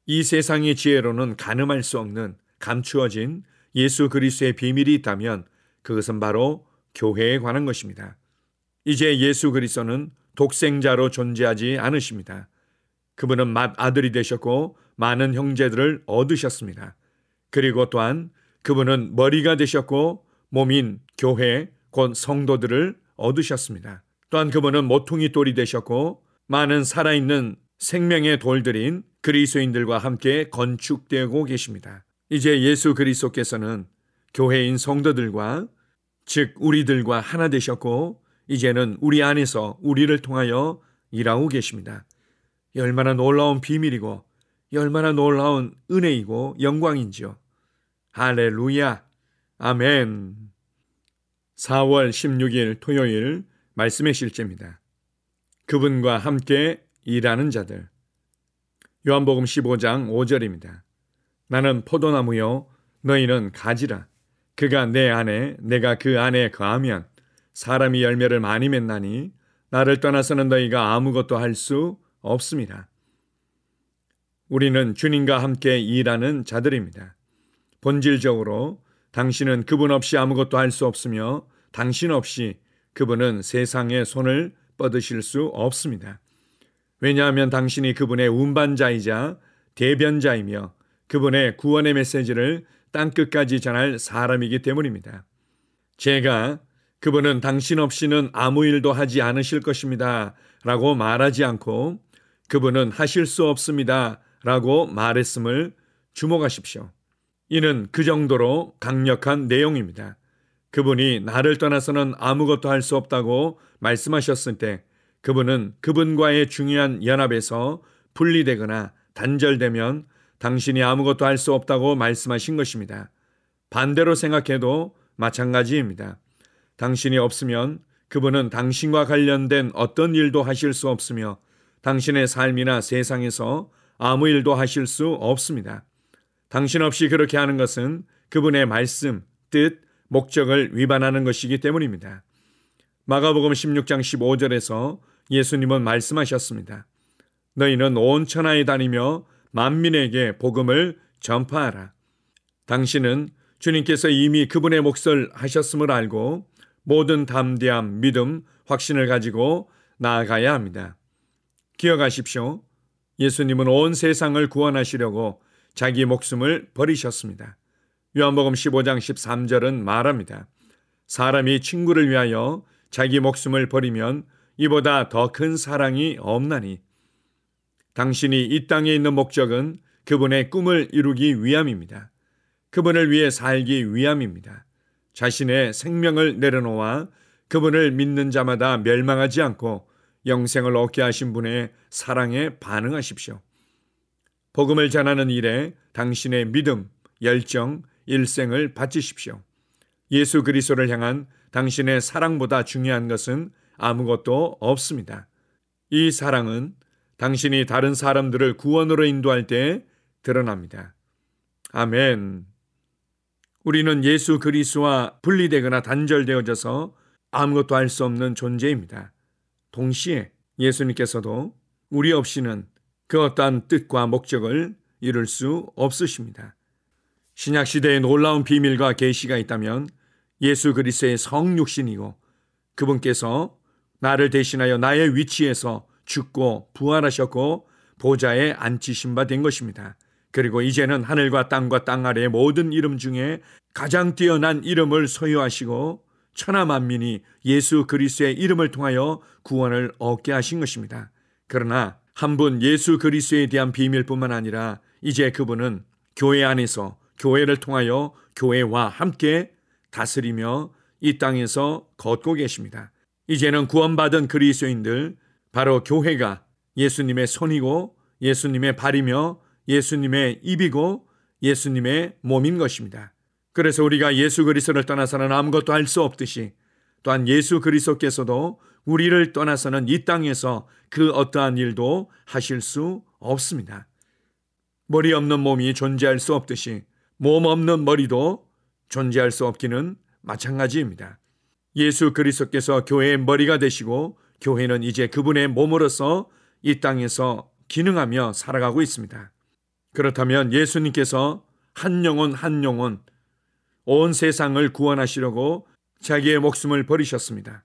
이 세상의 지혜로는 가늠할 수 없는 감추어진 예수 그리스도의 비밀이 있다면 그것은 바로 교회에 관한 것입니다. 이제 예수 그리스도는 독생자로 존재하지 않으십니다. 그분은 맏아들이 되셨고 많은 형제들을 얻으셨습니다. 그리고 또한 그분은 머리가 되셨고 몸인 교회 곧 성도들을 얻으셨습니다. 또한 그분은 모퉁이 돌이 되셨고 많은 살아있는 생명의 돌들인 그리스도인들과 함께 건축되고 계십니다. 이제 예수 그리스도께서는 교회인 성도들과 즉 우리들과 하나 되셨고 이제는 우리 안에서 우리를 통하여 일하고 계십니다. 얼마나 놀라운 비밀이고 얼마나 놀라운 은혜이고 영광인지요. 할렐루야. 아멘. 4월 16일 토요일 말씀의 실제입니다. 그분과 함께 일하는 자들. 요한복음 15장 5절입니다. 나는 포도나무요 너희는 가지라. 그가 내 안에 내가 그 안에 거하면 사람이 열매를 많이 맺나니 나를 떠나서는 너희가 아무것도 할 수 없습니다. 우리는 주님과 함께 일하는 자들입니다. 본질적으로 당신은 그분 없이 아무것도 할 수 없으며 당신 없이 그분은 세상에 손을 뻗으실 수 없습니다. 왜냐하면 당신이 그분의 운반자이자 대변자이며 그분의 구원의 메시지를 땅끝까지 전할 사람이기 때문입니다. 제가 그분은 당신 없이는 아무 일도 하지 않으실 것입니다 라고 말하지 않고 그분은 하실 수 없습니다 라고 말했음을 주목하십시오. 이는 그 정도로 강력한 내용입니다. 그분이 나를 떠나서는 아무것도 할 수 없다고 말씀하셨을 때 그분은 그분과의 중요한 연합에서 분리되거나 단절되면 당신이 아무것도 할 수 없다고 말씀하신 것입니다. 반대로 생각해도 마찬가지입니다. 당신이 없으면 그분은 당신과 관련된 어떤 일도 하실 수 없으며 당신의 삶이나 세상에서 아무 일도 하실 수 없습니다. 당신 없이 그렇게 하는 것은 그분의 말씀, 뜻, 목적을 위반하는 것이기 때문입니다. 마가복음 16장 15절에서 예수님은 말씀하셨습니다. 너희는 온 천하에 다니며 만민에게 복음을 전파하라. 당신은 주님께서 이미 그분의 몫을 하셨음을 알고 모든 담대함, 믿음, 확신을 가지고 나아가야 합니다. 기억하십시오. 예수님은 온 세상을 구원하시려고 자기 목숨을 버리셨습니다. 요한복음 15장 13절은 말합니다. 사람이 친구를 위하여 자기 목숨을 버리면 이보다 더 큰 사랑이 없나니. 당신이 이 땅에 있는 목적은 그분의 꿈을 이루기 위함입니다. 그분을 위해 살기 위함입니다. 자신의 생명을 내려놓아 그분을 믿는 자마다 멸망하지 않고 영생을 얻게 하신 분의 사랑에 반응하십시오. 복음을 전하는 일에 당신의 믿음, 열정, 일생을 바치십시오. 예수 그리스도를 향한 당신의 사랑보다 중요한 것은 아무것도 없습니다. 이 사랑은 당신이 다른 사람들을 구원으로 인도할 때 드러납니다. 아멘. 우리는 예수 그리스도와 분리되거나 단절되어져서 아무것도 할 수 없는 존재입니다. 동시에 예수님께서도 우리 없이는 그 어떠한 뜻과 목적을 이룰 수 없으십니다. 신약시대의 놀라운 비밀과 계시가 있다면 예수 그리스도의 성육신이고 그분께서 나를 대신하여 나의 위치에서 죽고 부활하셨고 보좌에 앉히신 바 된 것입니다. 그리고 이제는 하늘과 땅과 땅 아래의 모든 이름 중에 가장 뛰어난 이름을 소유하시고 천하 만민이 예수 그리스도의 이름을 통하여 구원을 얻게 하신 것입니다. 그러나 한 분 예수 그리스도에 대한 비밀뿐만 아니라 이제 그분은 교회 안에서 교회를 통하여 교회와 함께 다스리며 이 땅에서 걷고 계십니다. 이제는 구원받은 그리스도인들, 바로 교회가 예수님의 손이고 예수님의 발이며 예수님의 입이고 예수님의 몸인 것입니다. 그래서 우리가 예수 그리스도를 떠나서는 아무것도 할 수 없듯이 또한 예수 그리스도께서도 우리를 떠나서는 이 땅에서 그 어떠한 일도 하실 수 없습니다. 머리 없는 몸이 존재할 수 없듯이 몸 없는 머리도 존재할 수 없기는 마찬가지입니다. 예수 그리스도께서 교회의 머리가 되시고 교회는 이제 그분의 몸으로서 이 땅에서 기능하며 살아가고 있습니다. 그렇다면 예수님께서 한 영혼 한 영혼 온 세상을 구원하시려고 자기의 목숨을 버리셨습니다.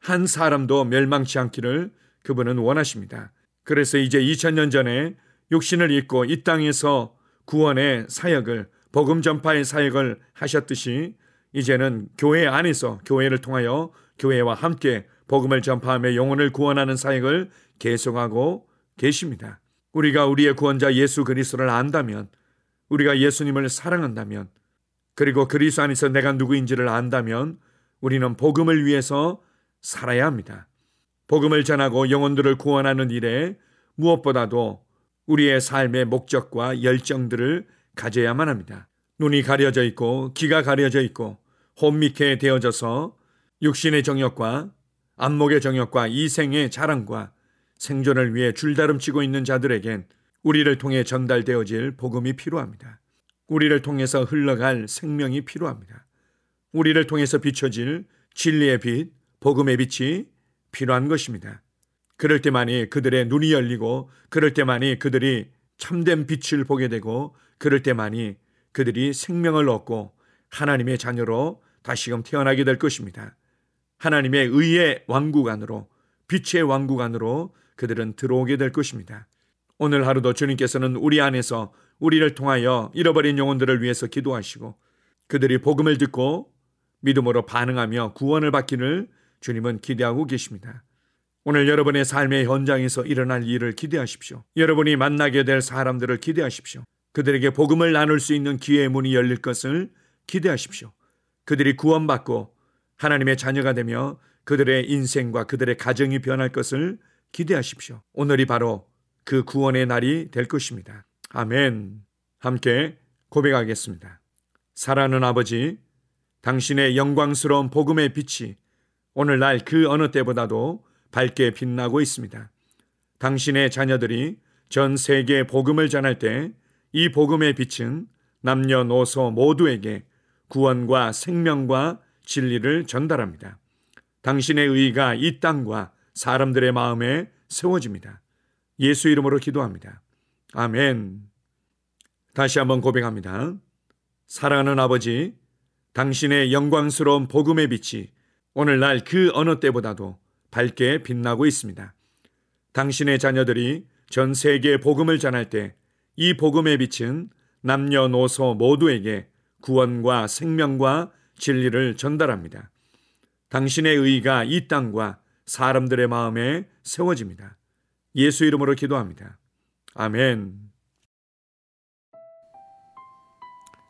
한 사람도 멸망치 않기를 그분은 원하십니다. 그래서 이제 2000년 전에 육신을 입고 이 땅에서 구원의 사역을, 복음 전파의 사역을 하셨듯이 이제는 교회 안에서 교회를 통하여 교회와 함께 복음을 전파하며 영혼을 구원하는 사역을 계속하고 계십니다. 우리가 우리의 구원자 예수 그리스도를 안다면, 우리가 예수님을 사랑한다면, 그리고 그리스도 안에서 내가 누구인지를 안다면 우리는 복음을 위해서 살아야 합니다. 복음을 전하고 영혼들을 구원하는 일에 무엇보다도 우리의 삶의 목적과 열정들을 가져야만 합니다. 눈이 가려져 있고 귀가 가려져 있고 혼미케 되어져서 육신의 정욕과 안목의 정욕과 이생의 자랑과 생존을 위해 줄다름치고 있는 자들에겐 우리를 통해 전달되어질 복음이 필요합니다. 우리를 통해서 흘러갈 생명이 필요합니다. 우리를 통해서 비춰질 진리의 빛, 복음의 빛이 필요한 것입니다. 그럴 때만이 그들의 눈이 열리고, 그럴 때만이 그들이 참된 빛을 보게 되고, 그럴 때만이 그들이 생명을 얻고 하나님의 자녀로 다시금 태어나게 될 것입니다. 하나님의 의의 왕국 안으로, 빛의 왕국 안으로 그들은 들어오게 될 것입니다. 오늘 하루도 주님께서는 우리 안에서 우리를 통하여 잃어버린 영혼들을 위해서 기도하시고, 그들이 복음을 듣고 믿음으로 반응하며 구원을 받기를 주님은 기대하고 계십니다. 오늘 여러분의 삶의 현장에서 일어날 일을 기대하십시오. 여러분이 만나게 될 사람들을 기대하십시오. 그들에게 복음을 나눌 수 있는 기회의 문이 열릴 것을 기대하십시오. 그들이 구원받고 하나님의 자녀가 되며 그들의 인생과 그들의 가정이 변할 것을 기대하십시오. 오늘이 바로 그 구원의 날이 될 것입니다. 아멘. 함께 고백하겠습니다. 사랑하는 아버지, 당신의 영광스러운 복음의 빛이 오늘날 그 어느 때보다도 밝게 빛나고 있습니다. 당신의 자녀들이 전 세계에 복음을 전할 때 이 복음의 빛은 남녀노소 모두에게 구원과 생명과 진리를 전달합니다. 당신의 의가 이 땅과 사람들의 마음에 세워집니다. 예수 이름으로 기도합니다. 아멘. 다시 한번 고백합니다. 사랑하는 아버지, 당신의 영광스러운 복음의 빛이 오늘날 그 어느 때보다도 밝게 빛나고 있습니다. 당신의 자녀들이 전 세계에 복음을 전할 때 이 복음의 빛은 남녀노소 모두에게 구원과 생명과 진리를 전달합니다. 당신의 의가 이 땅과 사람들의 마음에 세워집니다. 예수 이름으로 기도합니다. 아멘.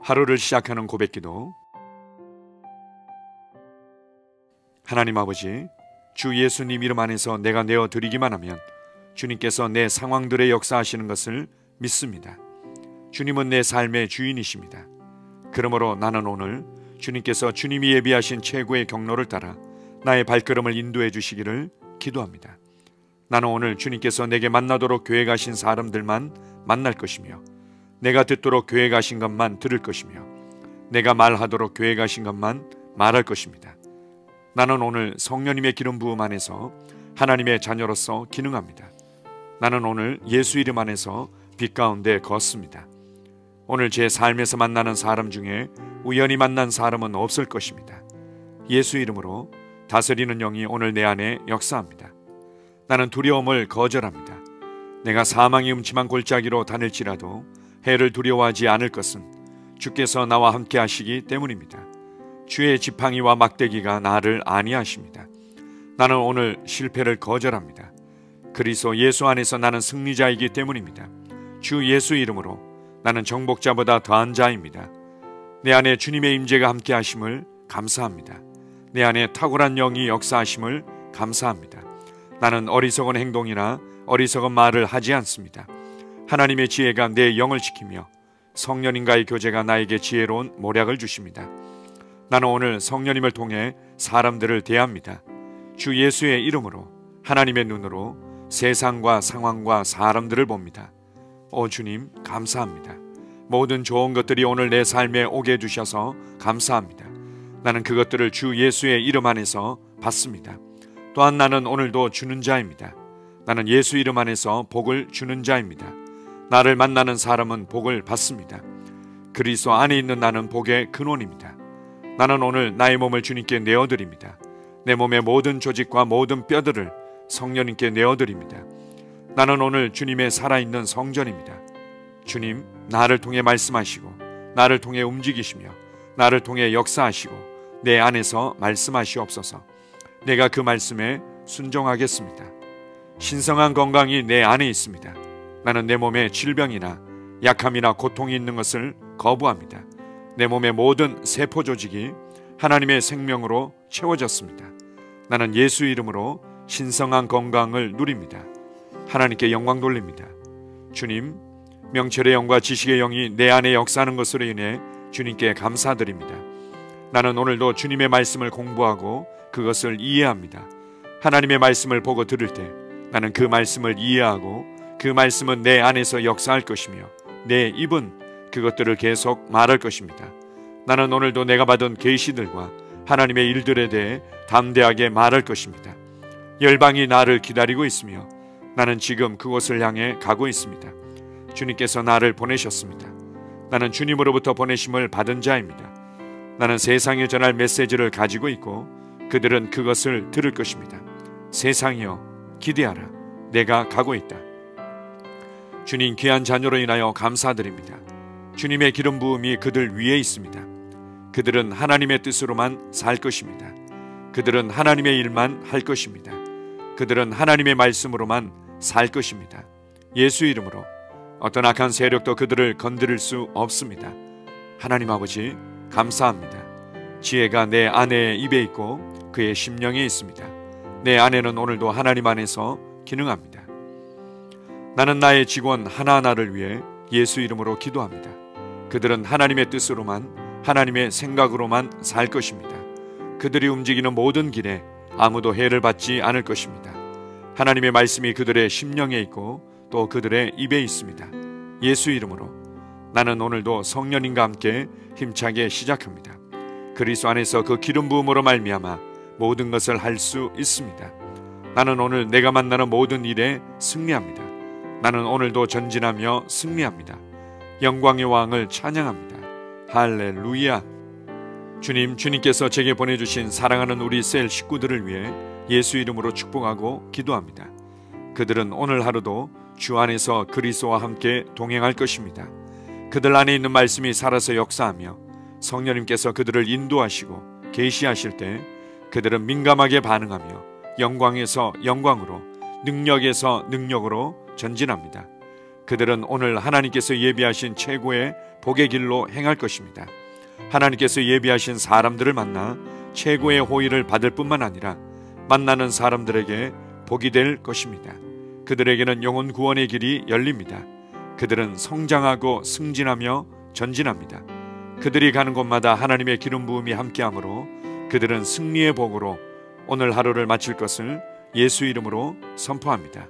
하루를 시작하는 고백기도. 하나님 아버지, 주 예수님 이름 안에서 내가 내어드리기만 하면 주님께서 내 상황들의 역사하시는 것을 믿습니다. 주님은 내 삶의 주인이십니다. 그러므로 나는 오늘 주님께서 주님이 예비하신 최고의 경로를 따라 나의 발걸음을 인도해 주시기를 기도합니다. 나는 오늘 주님께서 내게 만나도록 계획하신 사람들만 만날 것이며, 내가 듣도록 계획하신 것만 들을 것이며, 내가 말하도록 계획하신 것만 말할 것입니다. 나는 오늘 성령님의 기름 부음 안에서 하나님의 자녀로서 기능합니다. 나는 오늘 예수 이름 안에서 빛 가운데 걷습니다. 오늘 제 삶에서 만나는 사람 중에 우연히 만난 사람은 없을 것입니다. 예수 이름으로 다스리는 영이 오늘 내 안에 역사합니다. 나는 두려움을 거절합니다. 내가 사망의 음침한 골짜기로 다닐지라도 해를 두려워하지 않을 것은 주께서 나와 함께 하시기 때문입니다. 주의 지팡이와 막대기가 나를 안위하십니다. 나는 오늘 실패를 거절합니다. 그리스도 예수 안에서 나는 승리자이기 때문입니다. 주 예수 이름으로 나는 정복자보다 더한 자입니다. 내 안에 주님의 임재가 함께 하심을 감사합니다. 내 안에 탁월한 영이 역사하심을 감사합니다. 나는 어리석은 행동이나 어리석은 말을 하지 않습니다. 하나님의 지혜가 내 영을 지키며 성령님과의 교제가 나에게 지혜로운 모략을 주십니다. 나는 오늘 성령님을 통해 사람들을 대합니다. 주 예수의 이름으로 하나님의 눈으로 세상과 상황과 사람들을 봅니다. 오 주님, 감사합니다. 모든 좋은 것들이 오늘 내 삶에 오게 해주셔서 감사합니다. 나는 그것들을 주 예수의 이름 안에서 받습니다. 또한 나는 오늘도 주는 자입니다. 나는 예수 이름 안에서 복을 주는 자입니다. 나를 만나는 사람은 복을 받습니다. 그리스도 안에 있는 나는 복의 근원입니다. 나는 오늘 나의 몸을 주님께 내어드립니다. 내 몸의 모든 조직과 모든 뼈들을 성령님께 내어드립니다. 나는 오늘 주님의 살아있는 성전입니다. 주님, 나를 통해 말씀하시고 나를 통해 움직이시며 나를 통해 역사하시고 내 안에서 말씀하시옵소서. 내가 그 말씀에 순종하겠습니다. 신성한 건강이 내 안에 있습니다. 나는 내 몸에 질병이나 약함이나 고통이 있는 것을 거부합니다. 내 몸의 모든 세포 조직이 하나님의 생명으로 채워졌습니다. 나는 예수 이름으로 신성한 건강을 누립니다. 하나님께 영광 돌립니다. 주님, 명철의 영과 지식의 영이 내 안에 역사하는 것으로 인해 주님께 감사드립니다. 나는 오늘도 주님의 말씀을 공부하고 그것을 이해합니다. 하나님의 말씀을 보고 들을 때 나는 그 말씀을 이해하고 그 말씀은 내 안에서 역사할 것이며 내 입은 그것들을 계속 말할 것입니다. 나는 오늘도 내가 받은 계시들과 하나님의 일들에 대해 담대하게 말할 것입니다. 열방이 나를 기다리고 있으며 나는 지금 그곳을 향해 가고 있습니다. 주님께서 나를 보내셨습니다. 나는 주님으로부터 보내심을 받은 자입니다. 나는 세상에 전할 메시지를 가지고 있고 그들은 그것을 들을 것입니다. 세상이여 기대하라. 내가 가고 있다. 주님 귀한 자녀로 인하여 감사드립니다. 주님의 기름 부음이 그들 위에 있습니다. 그들은 하나님의 뜻으로만 살 것입니다. 그들은 하나님의 일만 할 것입니다. 그들은 하나님의 말씀으로만 살 것입니다. 예수 이름으로 어떤 악한 세력도 그들을 건드릴 수 없습니다. 하나님 아버지 감사합니다. 지혜가 내 아내의 입에 있고 그의 심령에 있습니다. 내 아내는 오늘도 하나님 안에서 기능합니다. 나는 나의 직원 하나하나를 위해 예수 이름으로 기도합니다. 그들은 하나님의 뜻으로만 하나님의 생각으로만 살 것입니다. 그들이 움직이는 모든 길에 아무도 해를 받지 않을 것입니다. 하나님의 말씀이 그들의 심령에 있고 또 그들의 입에 있습니다. 예수 이름으로 나는 오늘도 성령님과 함께 힘차게 시작합니다. 그리스도 안에서 그 기름 부음으로 말미암아 모든 것을 할 수 있습니다. 나는 오늘 내가 만나는 모든 일에 승리합니다. 나는 오늘도 전진하며 승리합니다. 영광의 왕을 찬양합니다. 할렐루야. 주님께서 제게 보내주신 사랑하는 우리 셀 식구들을 위해 예수 이름으로 축복하고 기도합니다. 그들은 오늘 하루도 주 안에서 그리스도와 함께 동행할 것입니다. 그들 안에 있는 말씀이 살아서 역사하며 성령님께서 그들을 인도하시고 계시하실 때 그들은 민감하게 반응하며 영광에서 영광으로 능력에서 능력으로 전진합니다. 그들은 오늘 하나님께서 예비하신 최고의 복의 길로 행할 것입니다. 하나님께서 예비하신 사람들을 만나 최고의 호의를 받을 뿐만 아니라 만나는 사람들에게 복이 될 것입니다. 그들에게는 영혼 구원의 길이 열립니다. 그들은 성장하고 승진하며 전진합니다. 그들이 가는 곳마다 하나님의 기름 부음이 함께하므로 그들은 승리의 복으로 오늘 하루를 마칠 것을 예수 이름으로 선포합니다.